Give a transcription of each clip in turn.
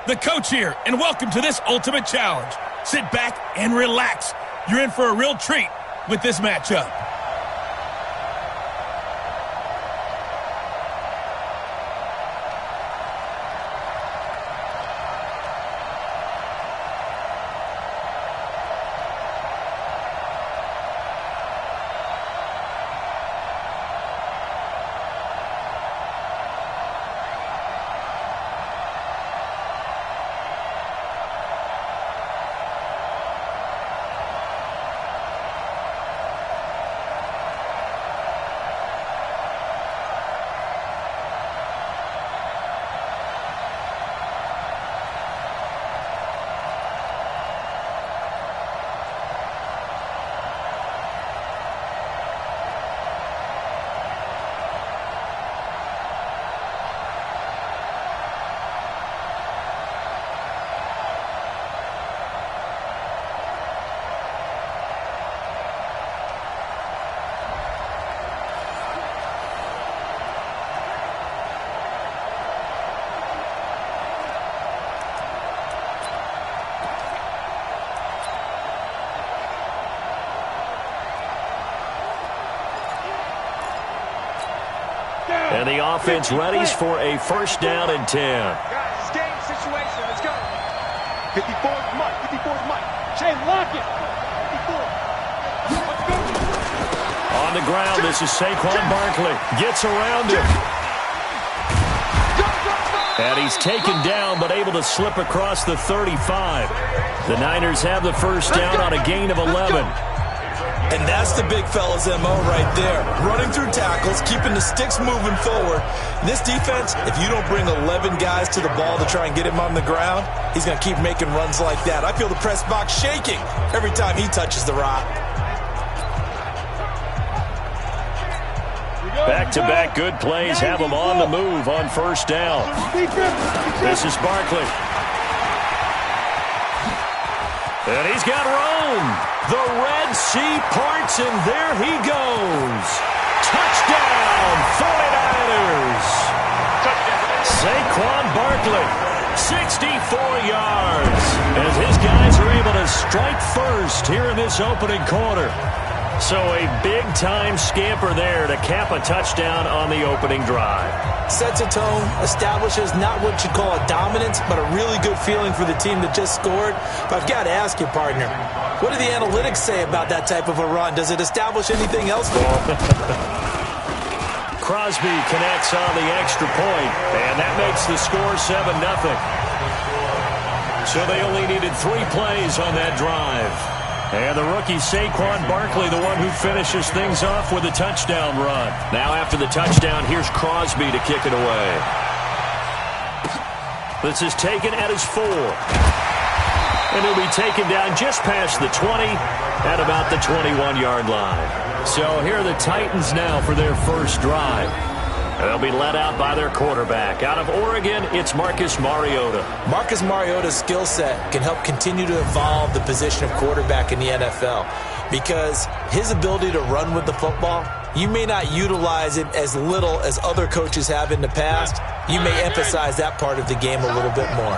the coach here, and welcome to this ultimate challenge. Sit back and relax. You're in for a real treat with this matchup. And the offense readies for a first down and 10. Guys, it's game situation. Let's go. 54's Mike. 54's Mike. Jay, lock it. 54. Let's go. On the ground, this is Saquon Barkley. Gets around him. And he's taken down, but able to slip across the 35. The Niners have the first down on a gain of 11. And that's the big fella's MO right there. Running through tackles, keeping the sticks moving forward. This defense, if you don't bring 11 guys to the ball to try and get him on the ground, he's going to keep making runs like that. I feel the press box shaking every time he touches the rock. Back-to-back good plays have him on the move on first down. This is Barkley. And he's got room. The Red Sea parts, and there he goes. Touchdown, 49ers. Saquon Barkley, 64 yards, as his guys are able to strike first here in this opening quarter. So a big-time scamper there to cap a touchdown on the opening drive. Sets a tone, establishes not what you call a dominance, but a really good feeling for the team that just scored. But I've got to ask you, partner, what do the analytics say about that type of a run? Does it establish anything else for him? Crosby connects on the extra point, and that makes the score 7-0. So they only needed 3 plays on that drive. And the rookie Saquon Barkley, the one who finishes things off with a touchdown run. Now after the touchdown, here's Crosby to kick it away. This is taken at his 4. And he'll be taken down just past the 20 at about the 21-yard line. So here are the Titans now for their first drive. They'll be led out by their quarterback. Out of Oregon, it's Marcus Mariota. Marcus Mariota's skill set can help continue to evolve the position of quarterback in the NFL because his ability to run with the football, you may not utilize it as little as other coaches have in the past. You may emphasize that part of the game a little bit more.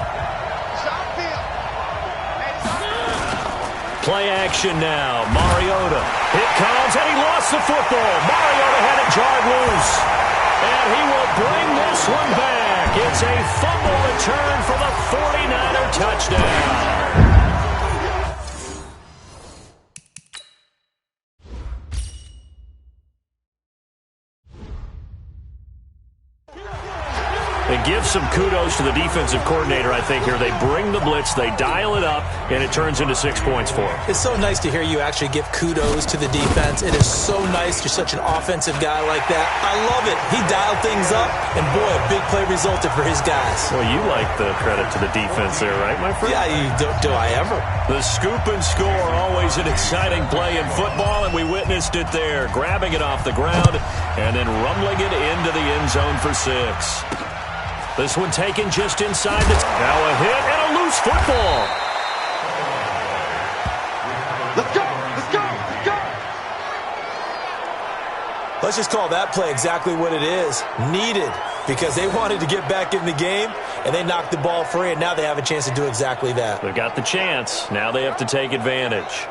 Play action now. Mariota. It comes, and he lost the football. Mariota had it jarred loose. And he will bring this one back. It's a fumble return for the 49er touchdown. And give some kudos to the defensive coordinator, I think, here. They bring the blitz, they dial it up, and it turns into 6 points for them. It's so nice to hear you actually give kudos to the defense. It is so nice you're such an offensive guy like that. I love it. He dialed things up, and boy, a big play resulted for his guys. Well, you like the credit to the defense there, right, my friend? Yeah, do I ever. The scoop and score, always an exciting play in football, and we witnessed it there. Grabbing it off the ground and then rumbling it into the end zone for 6. This one taken just inside the... Now a hit and a loose football. Let's go! Let's go! Let's go! Let's just call that play exactly what it is. Needed, because they wanted to get back in the game, and they knocked the ball free, and now they have a chance to do exactly that. They've got the chance. Now they have to take advantage.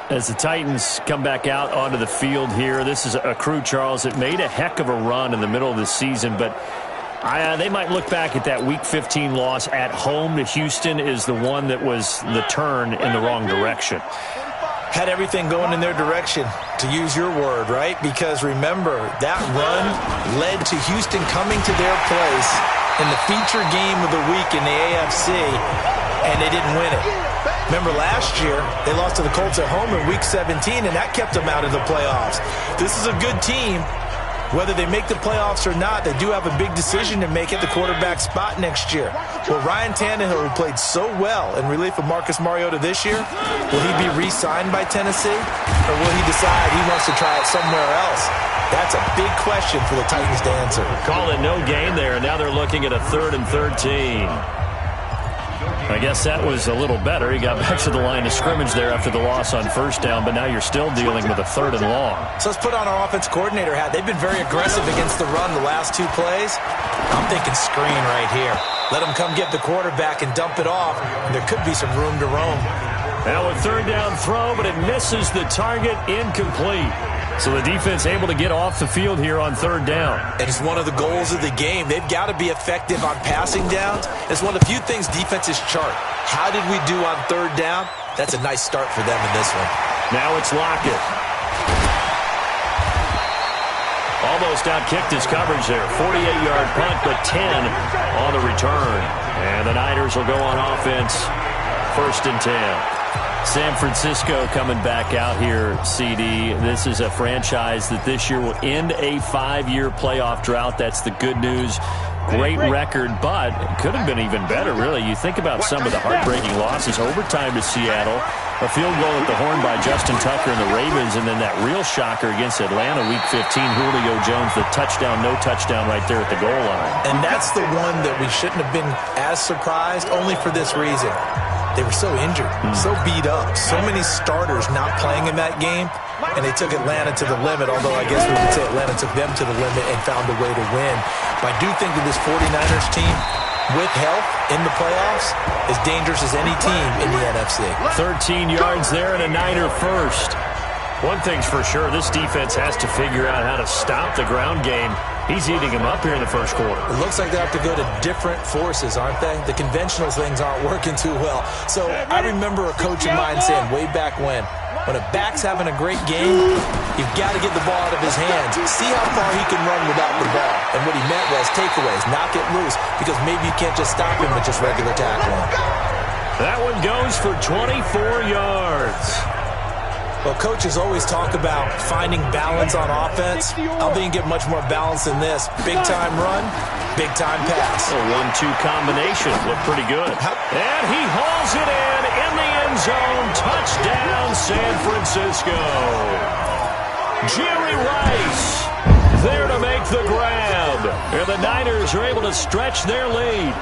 As the Titans come back out onto the field here, this is a crew, Charles, that made a heck of a run in the middle of the season, but they might look back at that Week 15 loss at home to Houston is the one that was the turn in the wrong direction. Had everything going in their direction, to use your word, right? Because remember, that run led to Houston coming to their place in the feature game of the week in the AFC, and they didn't win it. Remember last year, they lost to the Colts at home in Week 17, and that kept them out of the playoffs. This is a good team. Whether they make the playoffs or not, they do have a big decision to make at the quarterback spot next year. Will Ryan Tannehill, who played so well in relief of Marcus Mariota this year, will he be re-signed by Tennessee? Or will he decide he wants to try it somewhere else? That's a big question for the Titans to answer. Call it no gain there, and now they're looking at a 3rd and 13. I guess that was a little better. He got back to the line of scrimmage there after the loss on first down, but now you're still dealing with a 3rd and long. So let's put on our offense coordinator hat. They've been very aggressive against the run the last 2 plays. I'm thinking screen right here. Let them come get the quarterback and dump it off, and there could be some room to roam. Now a 3rd down throw, but it misses the target, incomplete. So the defense able to get off the field here on 3rd down. And it's one of the goals of the game. They've got to be effective on passing downs. It's one of the few things defenses chart. How did we do on 3rd down? That's a nice start for them in this one. Now it's Lockett. Almost outkicked his coverage there. 48-yard punt, but 10 on the return. And the Niners will go on offense. 1st and 10. San Francisco coming back out here, CD. This is a franchise that this year will end a 5-year playoff drought. That's the good news. Great record, but it could have been even better, really. You think about some of the heartbreaking losses. Overtime to Seattle, a field goal at the horn by Justin Tucker and the Ravens, and then that real shocker against Atlanta Week 15, Julio Jones, the touchdown, no touchdown right there at the goal line. And that's the one that we shouldn't have been as surprised, only for this reason. They were so injured, so beat up, so many starters not playing in that game, and they took Atlanta to the limit, although I guess we would say Atlanta took them to the limit and found a way to win. But I do think that this 49ers team, with health in the playoffs, as dangerous as any team in the NFC. 13 yards there and a Niner first. One thing's for sure, this defense has to figure out how to stop the ground game. He's eating him up here in the first quarter. It looks like they have to go to different forces, aren't they? The conventional things aren't working too well. So I remember a coach of mine saying way back when a back's having a great game, you've got to get the ball out of his hands. See how far he can run without the ball. And what he meant was takeaways, knock it loose, because maybe you can't just stop him with just regular tackling. That one goes for 24 yards. Well, coaches always talk about finding balance on offense. I don't think you can get much more balance than this. Big-time run, big-time pass. A 1-2 combination. Looked pretty good. And he hauls it in the end zone. Touchdown, San Francisco. Jerry Rice there to make the grab. And the Niners are able to stretch their lead.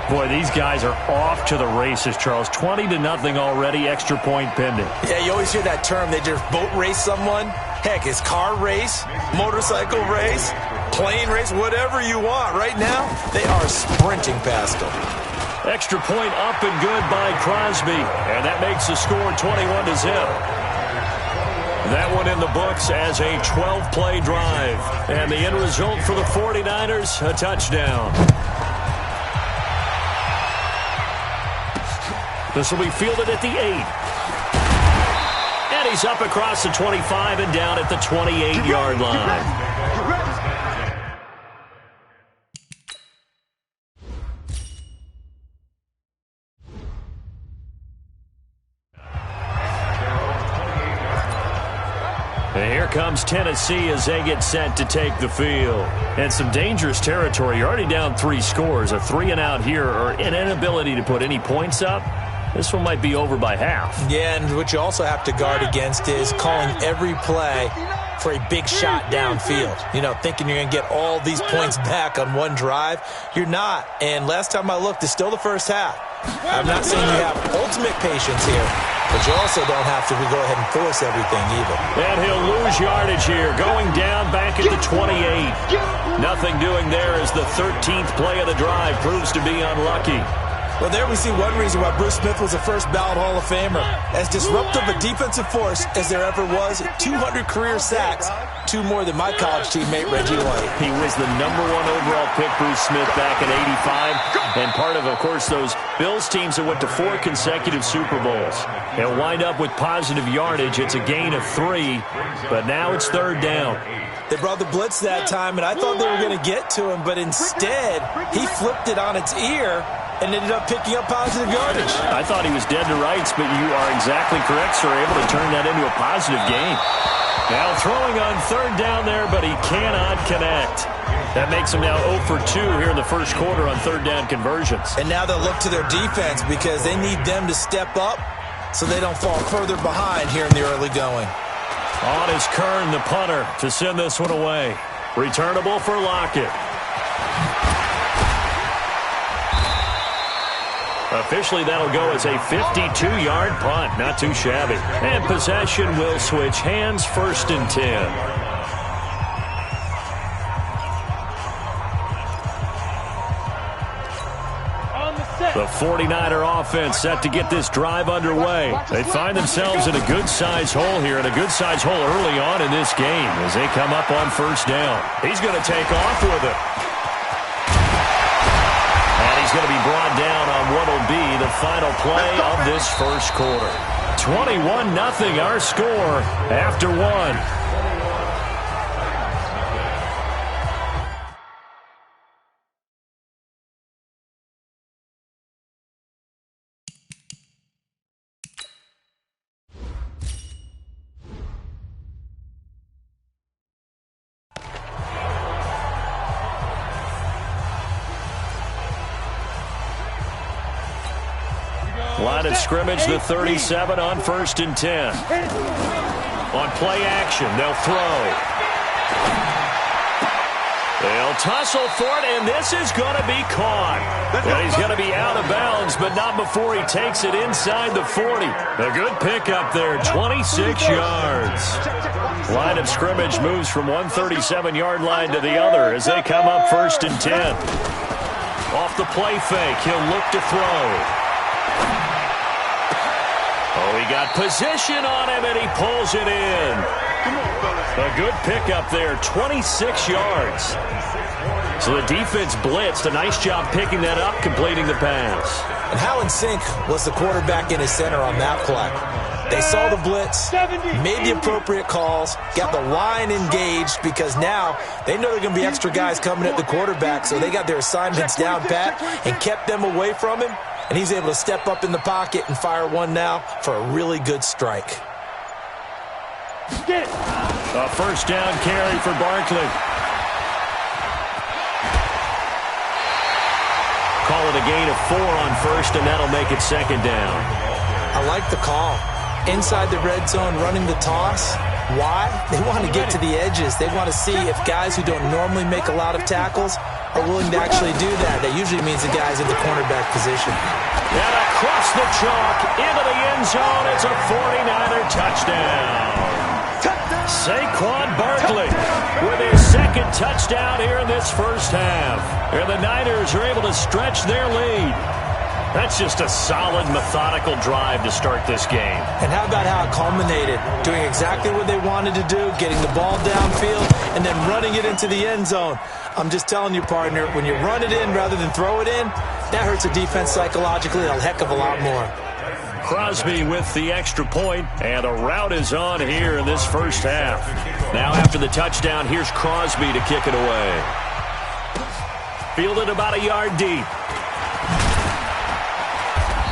Boy, these guys are off to the races, Charles. 20-0 already, extra point pending. Yeah, you always hear that term. They just boat race someone. Heck, it's car race, motorcycle race, plane race, whatever you want. Right now, they are sprinting past them. Extra point up and good by Crosby. And that makes the score 21-0. That one in the books as a 12-play drive. And the end result for the 49ers, a touchdown. This will be fielded at the 8. And he's up across the 25 and down at the 28-yard line. And here comes Tennessee as they get set to take the field. And some dangerous territory. You're already down 3 scores. A 3-and-out here or an inability to put any points up. This one might be over by half. Yeah, and what you also have to guard against is calling every play for a big shot downfield. You know, thinking you're going to get all these points back on one drive. You're not. And last time I looked, it's still the first half. I'm not saying you have ultimate patience here, But you also don't have to go ahead and force everything either. And he'll lose yardage here, going down back at the 28. Nothing doing there as the 13th play of the drive proves to be unlucky. Well, there we see one reason why Bruce Smith was a first-ballot Hall of Famer. As disruptive a defensive force as there ever was, 200 career sacks, 2 more than my college teammate Reggie White. He was the #1 overall pick, Bruce Smith, back in '85, and part of course, those Bills teams that went to 4 consecutive Super Bowls. They'll wind up with positive yardage. It's a gain of 3, but now it's 3rd down. They brought the blitz that time, and I thought they were going to get to him, but instead, he flipped it on its ear and ended up picking up positive yardage. I thought he was dead to rights, but you are exactly correct, sir. Able to turn that into a positive gain. Now throwing on 3rd down there, but he cannot connect. That makes him now 0 for 2 here in the first quarter on 3rd down conversions. And now they'll look to their defense because they need them to step up so they don't fall further behind here in the early going. On is Kern, the punter, to send this one away. Returnable for Lockett. Officially, that'll go as a 52-yard punt. Not too shabby. And possession will switch hands, 1st and 10. The 49er offense set to get this drive underway. They find themselves in a good-sized hole here, and a good-sized hole early on in this game as they come up on 1st down. He's going to take off with it. He's going to be brought down on what will be the final play of this first quarter. 21-0 our score after 1. Line of scrimmage, the 37 on 1st and 10. On play action, they'll throw. They'll tussle for it, and this is going to be caught. And he's going to be out of bounds, but not before he takes it inside the 40. A good pickup there, 26 yards. Line of scrimmage moves from one 37-yard line to the other as they come up 1st and 10. Off the play fake, he'll look to throw. Oh, he got position on him, and he pulls it in. A good pickup there, 26 yards. So the defense blitzed. A nice job picking that up, completing the pass. And how in sync was the quarterback in his center on that play? They saw the blitz, made the appropriate calls, got the line engaged because now they know there are going to be extra guys coming at the quarterback, so they got their assignments down pat and kept them away from him. And he's able to step up in the pocket and fire one now for a really good strike. A 1st down carry for Barkley. Call it a gain of 4 on 1st, and that'll make it 2nd down. I like the call. Inside the red zone, running the toss. Why? They want to get to the edges. They want to see if guys who don't normally make a lot of tackles are willing to actually do that. That usually means the guy's in the cornerback position. And across the chalk, into the end zone, it's a 49er touchdown. Saquon Barkley with his 2nd touchdown here in this first half. And the Niners are able to stretch their lead. That's just a solid, methodical drive to start this game. And how about how it culminated? Doing exactly what they wanted to do, getting the ball downfield, and then running it into the end zone. I'm just telling you, partner, when you run it in rather than throw it in, that hurts a defense psychologically a heck of a lot more. Crosby with the extra point, and a rout is on here in this first half. Now after the touchdown, here's Crosby to kick it away. Fielded about a yard deep.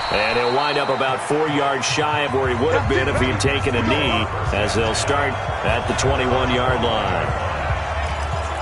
And he'll wind up about 4 yards shy of where he would have been if he had taken a knee, as they'll start at the 21-yard line.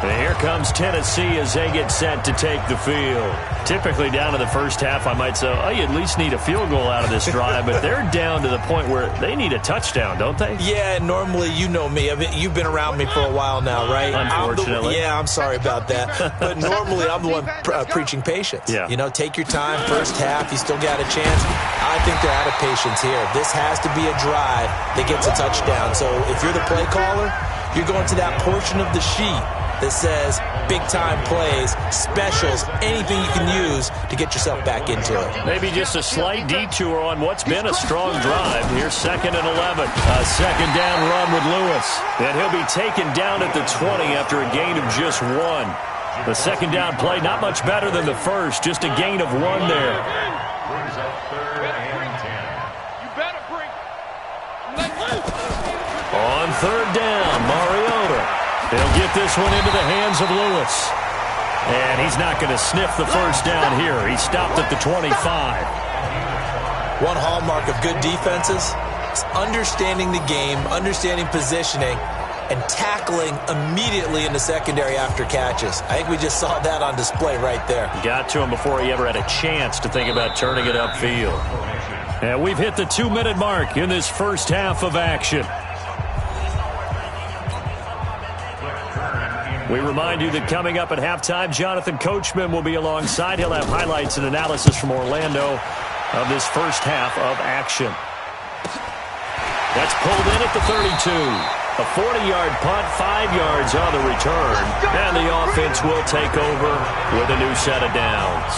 And here comes Tennessee as they get set to take the field. Typically down to the first half, I might say, oh, you at least need a field goal out of this drive, but they're down to the point where they need a touchdown, don't they? Yeah, normally, you know me. I mean, you've been around me for a while now, right? Unfortunately. I'm sorry about that. But normally, I'm the one preaching patience. Yeah. You know, take your time, first half, you still got a chance. I think they're out of patience here. This has to be a drive that gets a touchdown. So if you're the play caller, you're going to that portion of the sheet that says big-time plays, specials, anything you can use to get yourself back into it. Maybe just a slight detour on what's been a strong drive. Here's 2nd and 11. A second down run with Lewis. And he'll be taken down at the 20 after a gain of just 1. The second down play, not much better than the first, just a gain of 1 there. On 3rd down, Mariota. They'll get this one into the hands of Lewis. And he's not going to sniff the first down here. He stopped at the 25. One hallmark of good defenses is understanding the game, understanding positioning, and tackling immediately in the secondary after catches. I think we just saw that on display right there. Got to him before he ever had a chance to think about turning it upfield. And we've hit the 2-minute mark in this first half of action. We remind you that coming up at halftime, Jonathan Coachman will be alongside. He'll have highlights and analysis from Orlando of this first half of action. That's pulled in at the 32. A 40-yard punt, 5 yards on the return. And the offense will take over with a new set of downs.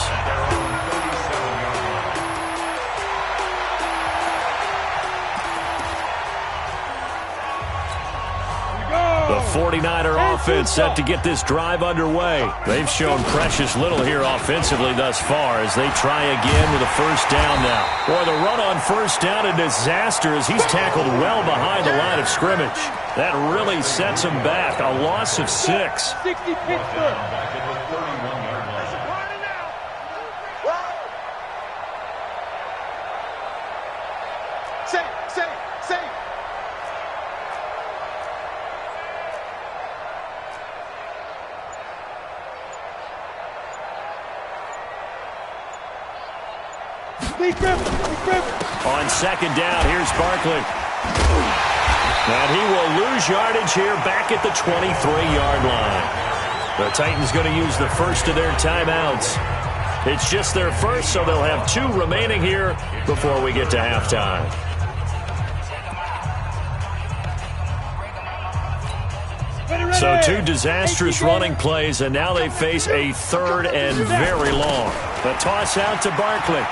The 49er offense set to get this drive underway. They've shown precious little here offensively thus far as they try again with a first down now. Boy, the run on first down a disaster as he's tackled well behind the line of scrimmage. That really sets him back. A loss of 6. 60 Pittsburgh. Safe. On second down, here's Barkley. And he will lose yardage here back at the 23-yard line. The Titans going to use the first of their timeouts. It's just their first, so they'll have 2 remaining here before we get to halftime. So 2 disastrous running plays, and now they face a 3rd and very long. The toss out to Barkley.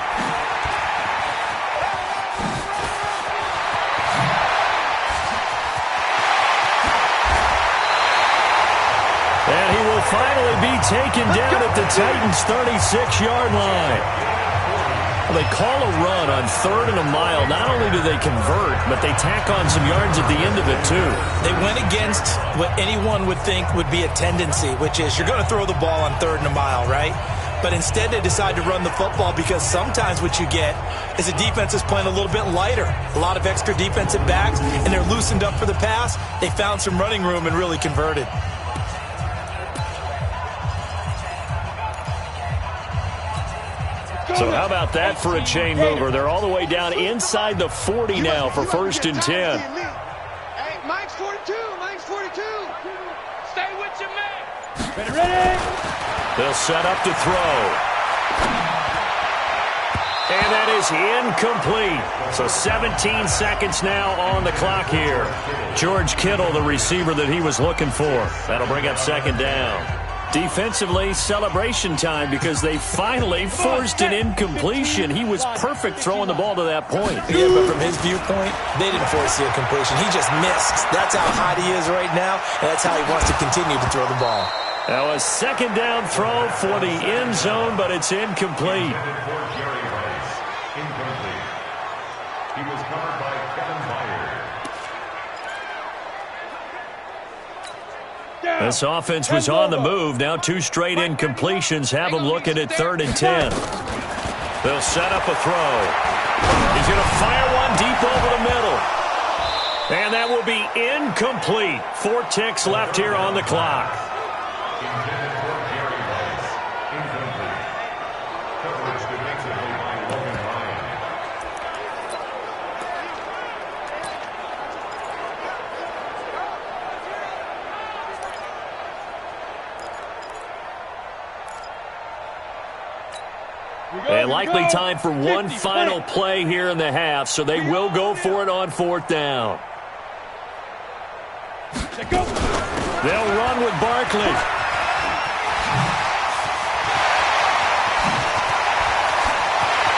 And he will finally be taken down at the Titans' 36-yard line. Well, they call a run on 3rd and a mile. Not only do they convert, but they tack on some yards at the end of it, too. They went against what anyone would think would be a tendency, which is you're going to throw the ball on 3rd and a mile, right? But instead they decide to run the football because sometimes what you get is a defense is playing a little bit lighter. A lot of extra defensive backs, and they're loosened up for the pass. They found some running room and really converted. So how about that for a chain mover? They're all the way down inside the 40 now for 1st and 10. Hey, Mike's 42. Stay with your man. Ready. They'll set up to throw. And that is incomplete. So 17 seconds now on the clock here. George Kittle, the receiver that he was looking for. That'll bring up 2nd down. Defensively, celebration time because they finally forced an incompletion. He was perfect throwing the ball to that point. Yeah, but from his viewpoint, they didn't force the incompletion. He just missed. That's how hot he is right now, and that's how he wants to continue to throw the ball. Now a 2nd down throw for the end zone, but it's incomplete. He was covered by Kevin Byard. This offense was on the move. Now 2 straight incompletions have them looking at 3rd and 10. They'll set up a throw. He's going to fire one deep over the middle. And that will be incomplete. 4 ticks left here on the clock. Intended for Gary Rice. Incomplete. Coverage defensively by Logan Ryan. And likely time for one final play here in the half, so they will go for it on 4th down. They'll run with Barkley.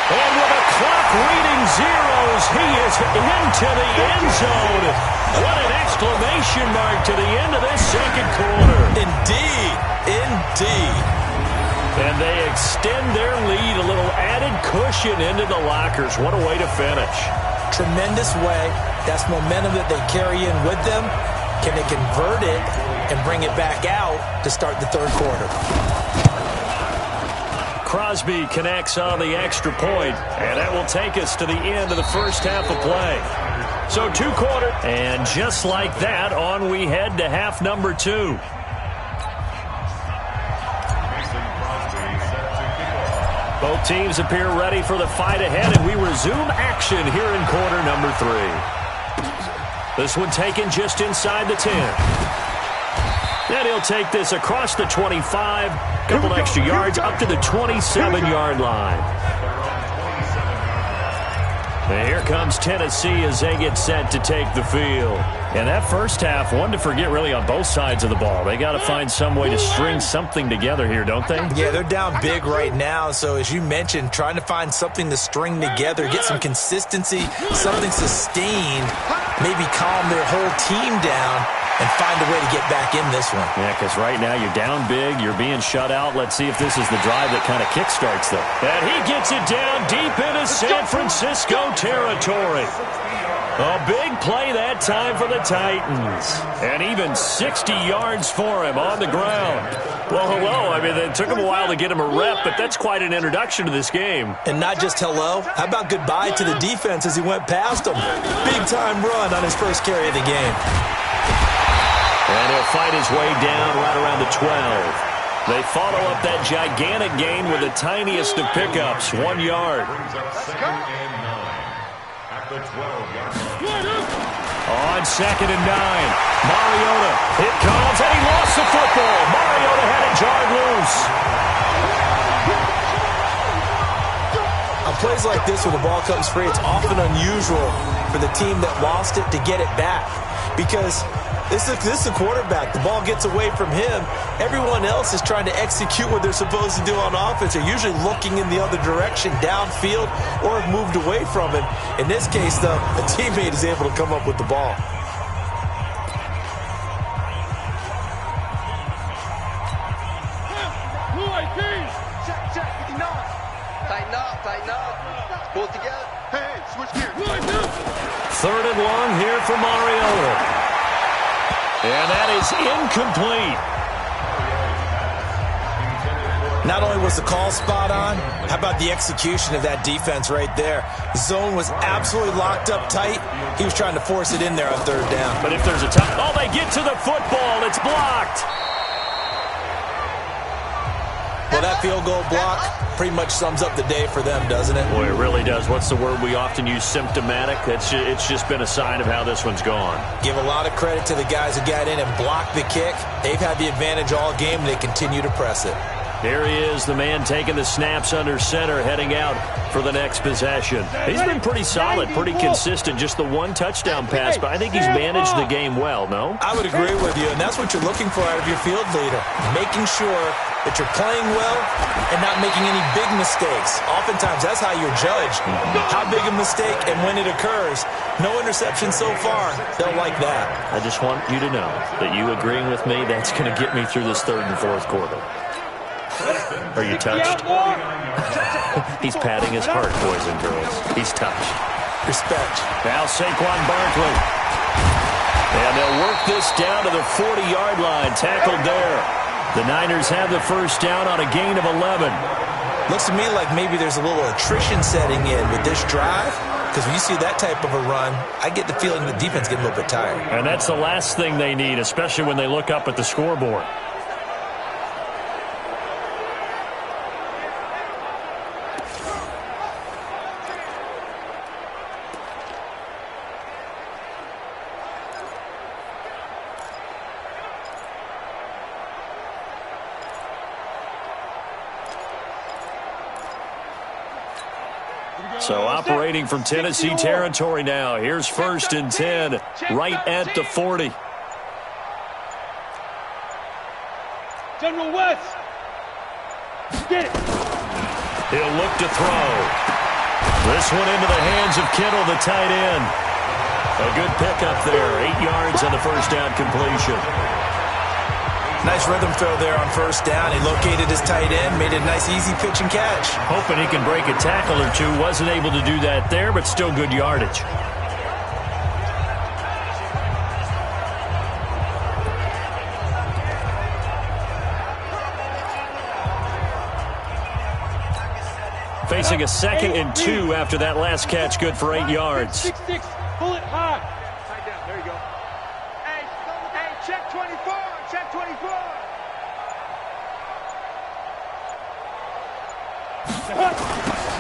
And with a clock reading zeros, he is into the end zone. What an exclamation mark to the end of this second quarter. Indeed. Indeed. And they extend their lead, a little added cushion into the lockers. What a way to finish. Tremendous way. That's momentum that they carry in with them. Can they convert it and bring it back out to start the third quarter? Crosby connects on the extra point, and that will take us to the end of the first half of play. So 2 quarters, and just like that, on we head to half number 2. Both teams appear ready for the fight ahead, and we resume action here in quarter number 3. This one taken just inside the 10. Then he'll take this across the 25, couple extra yards up to the 27-yard line. And here comes Tennessee as they get set to take the field. And that first half, one to forget really on both sides of the ball. They got to find some way to string something together here, don't they? Yeah, they're down big right now. So as you mentioned, trying to find something to string together, get some consistency, something sustained, maybe calm their whole team down and find a way to get back in this one. Yeah, because right now you're down big, you're being shut out. Let's see if this is the drive that kind of kickstarts them. And he gets it down deep into San Francisco territory. A big play that time for the Titans. And even 60 yards for him on the ground. Well, hello. I mean, it took him a while to get him a rep, but that's quite an introduction to this game. And not just hello. How about goodbye to the defense as he went past them? Big-time run on his first carry of the game. And he'll fight his way down right around the 12. They follow up that gigantic gain with the tiniest of pickups, 1 yard. On 2nd and 9, Mariota, it comes, and he lost the football. Mariota had it jarred loose. On plays like this where the ball comes free, it's often unusual for the team that lost it to get it back. Because this is a quarterback. The ball gets away from him. Everyone else is trying to execute what they're supposed to do on offense. They're usually looking in the other direction, downfield, or have moved away from it. In this case, though, a teammate is able to come up with the ball. Tighten up. Pull it together. Hey, switch gears. 3rd and long here for Mariota. And that is incomplete. Not only was the call spot on, how about the execution of that defense right there? The zone was absolutely locked up tight. He was trying to force it in there on 3rd down. But if there's a time, oh, they get to the football. It's blocked. Well, that field goal block pretty much sums up the day for them, doesn't it? Boy, it really does. What's the word we often use? Symptomatic. It's just been a sign of how this one's gone. Give a lot of credit to the guys who got in and blocked the kick. They've had the advantage all game, and they continue to press it. Here he is, the man taking the snaps under center, heading out for the next possession. He's been pretty solid, pretty consistent, just the 1 touchdown pass, but I think he's managed the game well, no? I would agree with you, and that's what you're looking for out of your field leader, making sure that you're playing well and not making any big mistakes. Oftentimes, that's how you're judged, how big a mistake and when it occurs. No interception so far. They'll like that. I just want you to know that you agreeing with me, that's going to get me through this 3rd and 4th quarter. Are you touched? He's patting his heart, boys and girls. He's touched. Respect. Now Saquon Barkley. And they'll work this down to the 40-yard line. Tackled there. The Niners have the first down on a gain of 11. Looks to me like maybe there's a little attrition setting in with this drive. Because when you see that type of a run, I get the feeling the defense getting a little bit tired. And that's the last thing they need, especially when they look up at the scoreboard. So operating from Tennessee territory now. Here's 1st and 10, right at the 40. General West. Get it. He'll look to throw. This one into the hands of Kittle, the tight end. A good pickup there. 8 yards on the first down completion. Nice rhythm throw there on 1st down. He located his tight end, made a nice easy pitch and catch. Hoping he can break a tackle or two. Wasn't able to do that there, but still good yardage. Facing a 2nd and 2 after that last catch. Good for 8 yards. 6-6. Pull it high. Tight down. There you go. Hey, check 24. Check 24.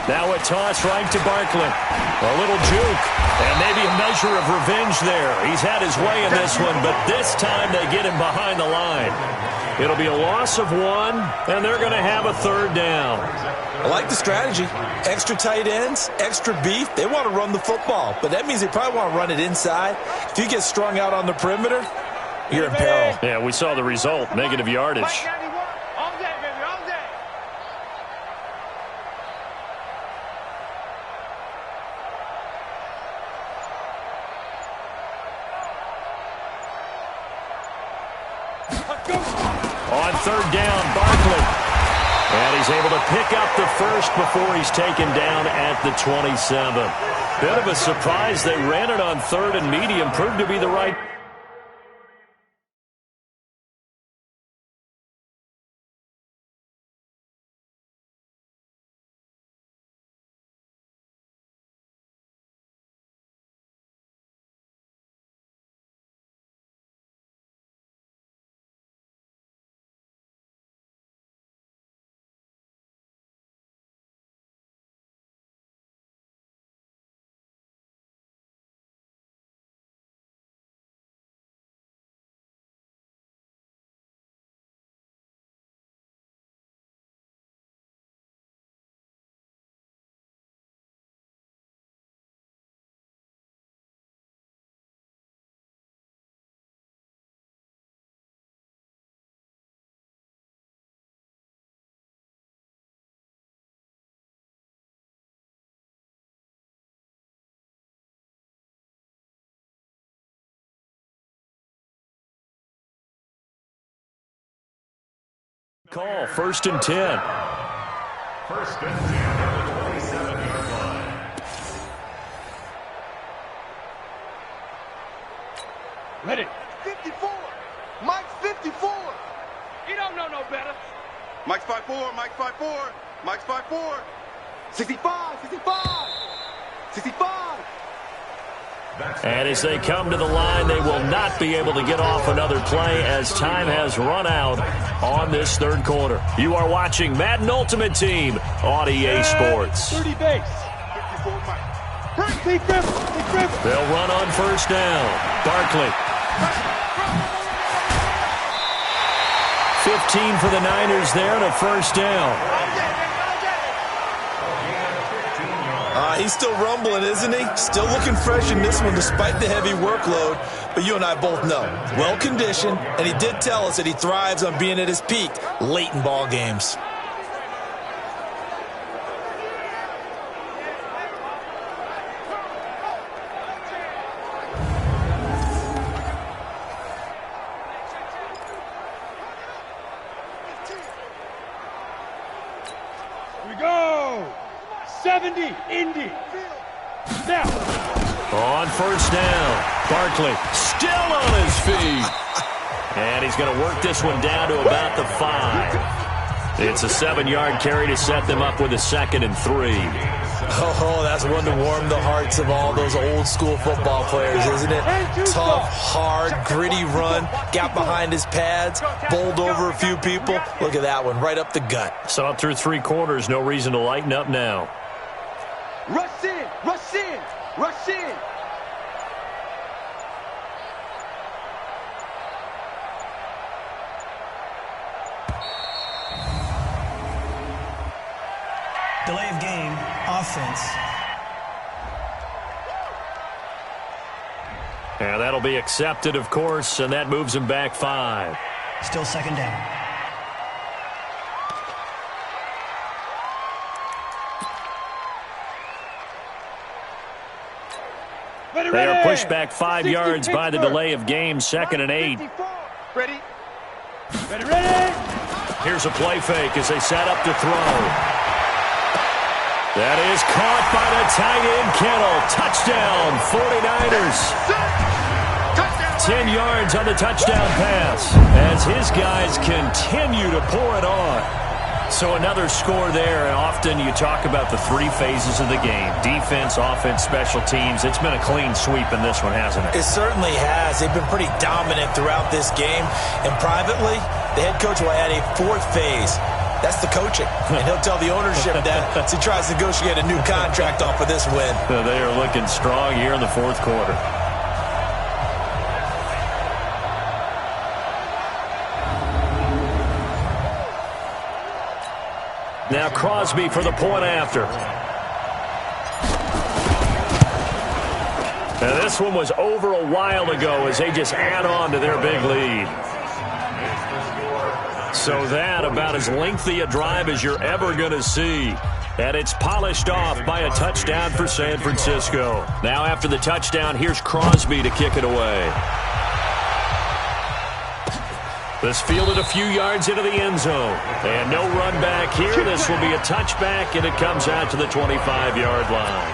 Now a toss right to Barkley. A little juke. And maybe a measure of revenge there. He's had his way in this one, but this time they get him behind the line. It'll be a loss of 1, and they're going to have a 3rd down. I like the strategy. Extra tight ends, extra beef. They want to run the football, but that means they probably want to run it inside. If you get strung out on the perimeter, you're in peril. Yeah, we saw the result. Negative yardage. All day, baby, all day. On 3rd down, Barkley. And he's able to pick up the first before he's taken down at the 27. Bit of a surprise. They ran it on 3rd and medium. Proved to be the right. Call 1st and 10. 1st and 10 at the 27-yard line. Ready. 54. Mike's 54. He don't know no better. Mike's 5'4", Mike's 5'4", Mike's 5'4". 65, 65, 65. And as they come to the line, they will not be able to get off another play as time has run out on this 3rd quarter. You are watching Madden Ultimate Team on EA Sports. 30 base. 54 Mike. They'll run on 1st down. Barkley. 15 for the Niners there and a 1st down. He's still rumbling, isn't he? Still looking fresh in this one despite the heavy workload. But you and I both know, well-conditioned, and he did tell us that he thrives on being at his peak late in ball games. Here we go. 70, Indy. Now. On 1st down, Barkley still on his feet. And he's going to work this one down to about the 5. It's a 7-yard carry to set them up with a 2nd and 3. Oh, that's one to warm the hearts of all those old-school football players, isn't it? Tough, hard, gritty run, got behind his pads, bowled over a few people. Look at that one, right up the gut. Saw it through 3 quarters, no reason to lighten up now. Rush in, rush in, rush in. Delay of game, offense. And that'll be accepted, of course, and that moves him back 5. Still second down. They are pushed back 5 yards by the delay of game, 2nd and 8. Ready? Here's a play fake as they set up to throw. That is caught by the tight end, Kittle. Touchdown, 49ers. 10 yards on the touchdown pass as his guys continue to pour it on. So another score there, and often you talk about the 3 phases of the game. Defense, offense, special teams. It's been a clean sweep in this one, hasn't it? It certainly has. They've been pretty dominant throughout this game. And privately, the head coach will add a 4th phase. That's the coaching. And he'll tell the ownership that as he tries to negotiate a new contract off of this win. They are looking strong here in the 4th quarter. Now Crosby for the point after. Now this one was over a while ago as they just add on to their big lead. So that about as lengthy a drive as you're ever going to see. And it's polished off by a touchdown for San Francisco. Now after the touchdown, here's Crosby to kick it away. This fielded a few yards into the end zone. And no run back here. This will be a touchback, and it comes out to the 25-yard line.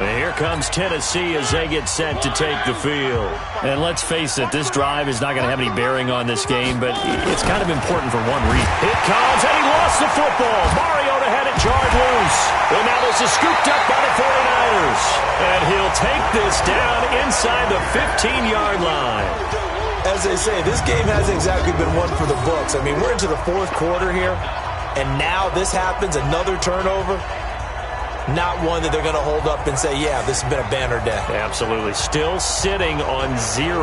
And here comes Tennessee as they get set to take the field. And let's face it, this drive is not going to have any bearing on this game, but it's kind of important for one reason. It comes, and he lost the football. Mariota had it jarred loose. And now this is scooped up by the 49ers. And he'll take this down inside the 15-yard line. As they say, this game hasn't exactly been one for the books. I mean, we're into the 4th quarter here, and now this happens, another turnover. Not one that they're going to hold up and say, yeah, this has been a banner day. Absolutely. Still sitting on 0.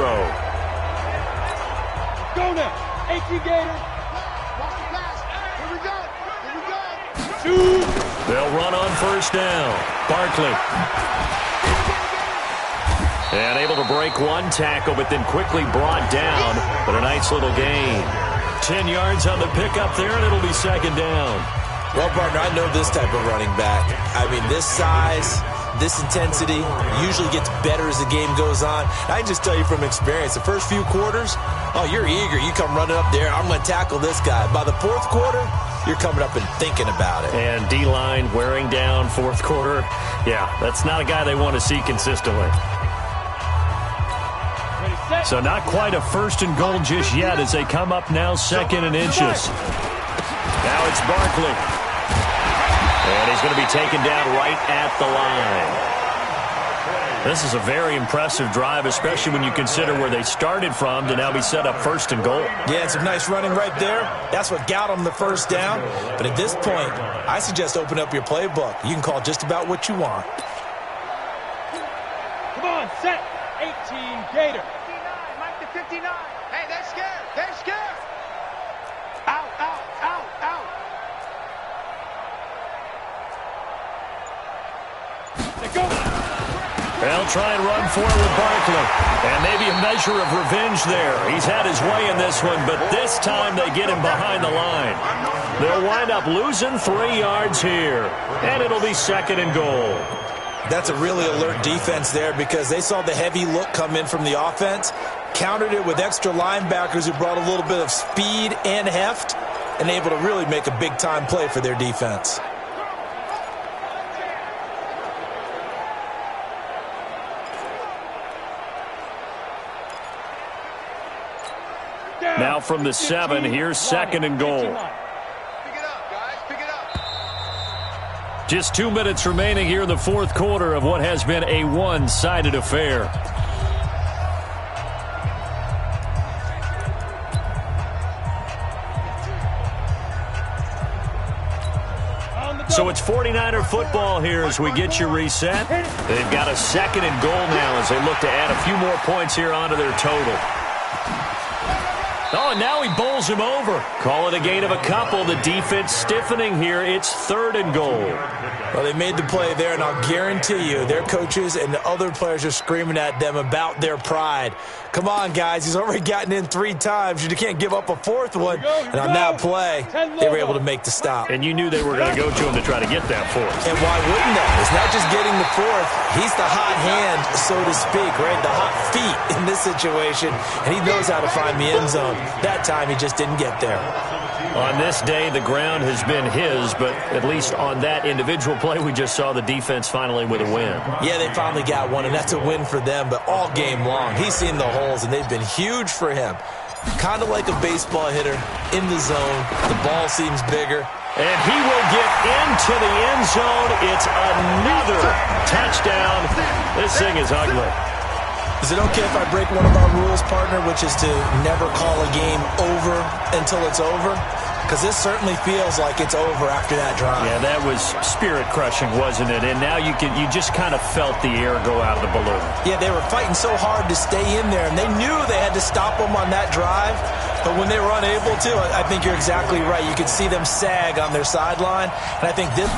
Go now. 18 Gators. Here we go. Here we go. Shoot. They'll run on 1st down. Barkley. And able to break one tackle, but then quickly brought down. But a nice little gain. 10 yards on the pickup there, and it'll be 2nd down. Well, partner, I know this type of running back. I mean, this size, this intensity usually gets better as the game goes on. I can just tell you from experience, the first few quarters, oh, you're eager. You come running up there, I'm going to tackle this guy. By the 4th quarter, you're coming up and thinking about it. And D-line wearing down 4th quarter. Yeah, that's not a guy they want to see consistently. So not quite a 1st and goal just yet as they come up now 2nd and inches. Now it's Barkley. And he's going to be taken down right at the line. This is a very impressive drive, especially when you consider where they started from to now be set up 1st and goal. Yeah, some nice running right there. That's what got them the 1st down. But at this point, I suggest open up your playbook. You can call just about what you want. Come on, set. 18 Gator. 59, Mike to 59. Hey, they're scared. They're scared. Out, out, out, out. They go. They'll try and run forward with Barkley. And maybe a measure of revenge there. He's had his way in this one, but this time they get him behind the line. They'll wind up losing 3 yards here. And it'll be 2nd and goal. That's a really alert defense there because they saw the heavy look come in from the offense, countered it with extra linebackers who brought a little bit of speed and heft, and able to really make a big-time play for their defense. Now from the 7, here's 2nd and goal. Pick it up, guys. Pick it up. Just 2 minutes remaining here in the 4th quarter of what has been a one-sided affair. So it's 49er football here as we get you reset. They've got a 2nd and goal now as they look to add a few more points here onto their total. Oh, and now he bowls him over. Call it a gain of a couple. The defense stiffening here. It's 3rd and goal. Well, they made the play there, and I'll guarantee you their coaches and the other players are screaming at them about their pride. Come on, guys. He's already gotten in 3 times. You can't give up a 4th one. And on that play, they were able to make the stop. And you knew they were going to go to him to try to get that 4th. And why wouldn't they? It's not just getting the 4th. He's the hot hand, so to speak, right? The hot feet in this situation. And he knows how to find the end zone. That time, he just didn't get there. On this day, the ground has been his, but at least on that individual play, we just saw the defense finally with a win. Yeah, they finally got one, and that's a win for them, but all game long, he's seen the holes, and they've been huge for him. Kind of like a baseball hitter in the zone. The ball seems bigger. And he will get into the end zone. It's another touchdown. This thing is ugly. Is it okay if I break one of our rules, partner, which is to never call a game over until it's over? Because this certainly feels like it's over after that drive. Yeah, that was spirit-crushing, wasn't it? And now you just kind of felt the air go out of the balloon. Yeah, they were fighting so hard to stay in there, and they knew they had to stop them on that drive. But when they were unable to, I think you're exactly right. You could see them sag on their sideline, and I think this...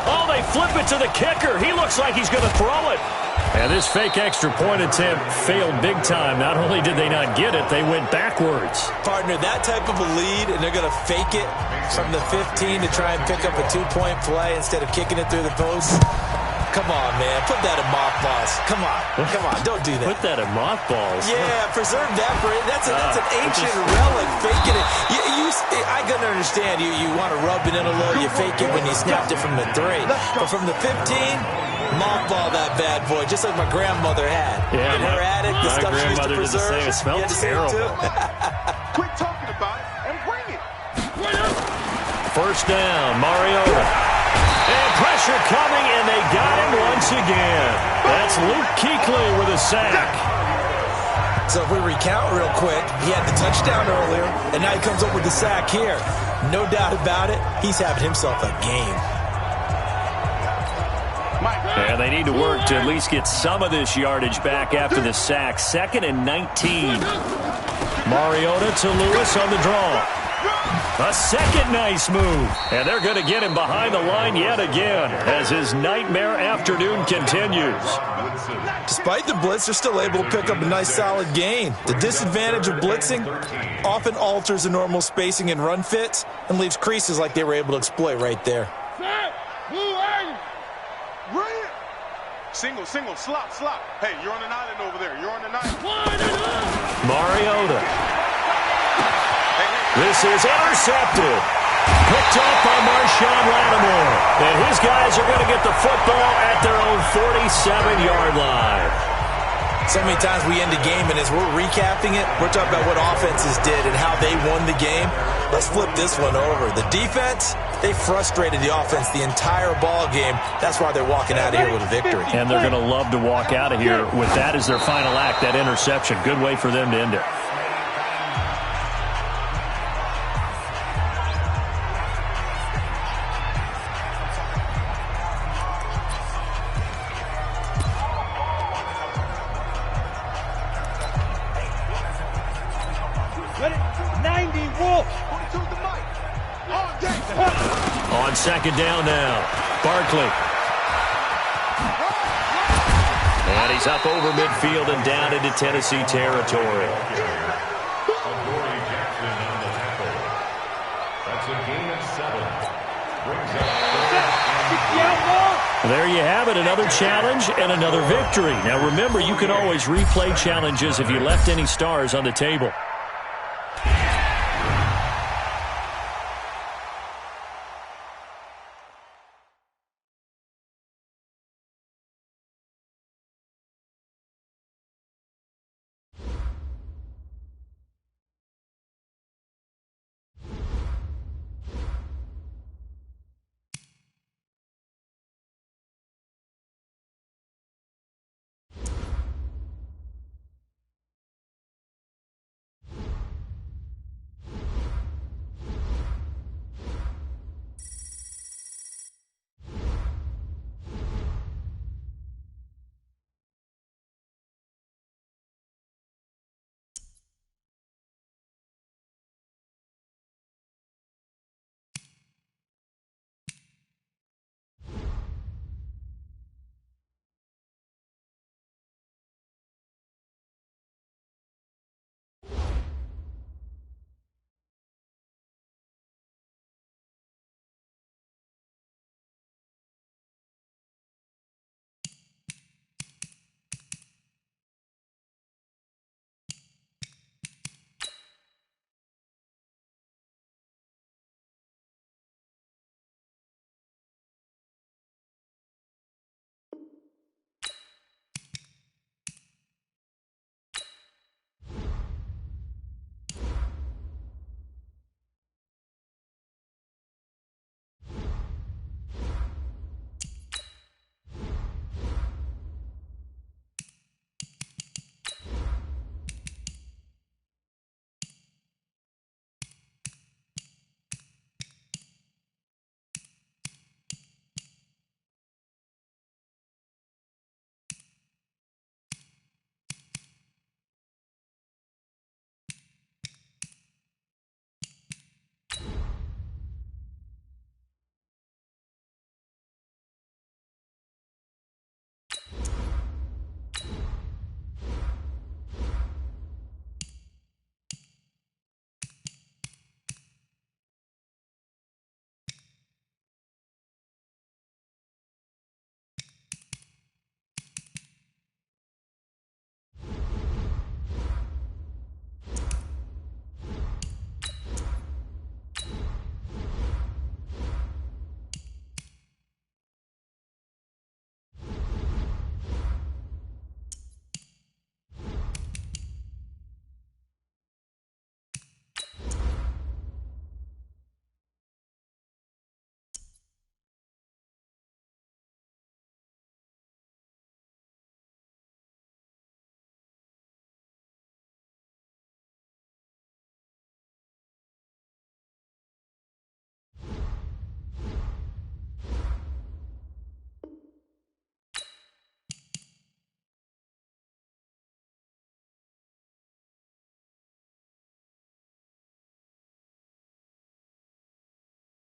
Oh, they flip it to the kicker. He looks like he's going to throw it. And this fake extra point attempt failed big time. Not only did they not get it, they went backwards. Partner, that type of a lead, and they're going to fake it from the 15 to try and pick up a 2-point play instead of kicking it through the post. Come on, man. Put that in mothballs. Come on. Come on. Don't do that. Put that in mothballs. Yeah, preserve that for it. That's an ancient relic. Faking it. I can understand. You want to rub it in a little. You fake it when you snapped it from the 3. But from the 15, mothball that bad boy, just like my grandmother had. Yeah, in her attic, the stuff she used to preserve. It smells terrible. Quit talking about it and bring it. First down, Mariota. And pressure coming, and they got him once again. That's Luke Kuechly with a sack. So if we recount real quick, he had the touchdown earlier, and now he comes up with the sack here. No doubt about it, he's having himself a game. And they need to work to at least get some of this yardage back after the sack. 2nd and 19. Mariota to Lewis on the draw. A second nice move. And they're going to get him behind the line yet again as his nightmare afternoon continues. Despite the blitz, they're still able to pick up a nice solid gain. The disadvantage of blitzing often alters the normal spacing and run fits and leaves creases like they were able to exploit right there. Single, slop. Hey, you're on an island over there. You're on an island. Mariota. This is intercepted. Picked off by Marshawn Lattimore. And his guys are going to get the football at their own 47-yard line. So many times we end a game, and as we're recapping it, we're talking about what offenses did and how they won the game. Let's flip this one over. The defense, they frustrated the offense the entire ball game. That's why they're walking out of here with a victory. And they're going to love to walk out of here with that as their final act, that interception. Good way for them to end it. On second down now, Barkley. And he's up over midfield and down into Tennessee territory. There you have it, another challenge and another victory. Now remember, you can always replay challenges if you left any stars on the table.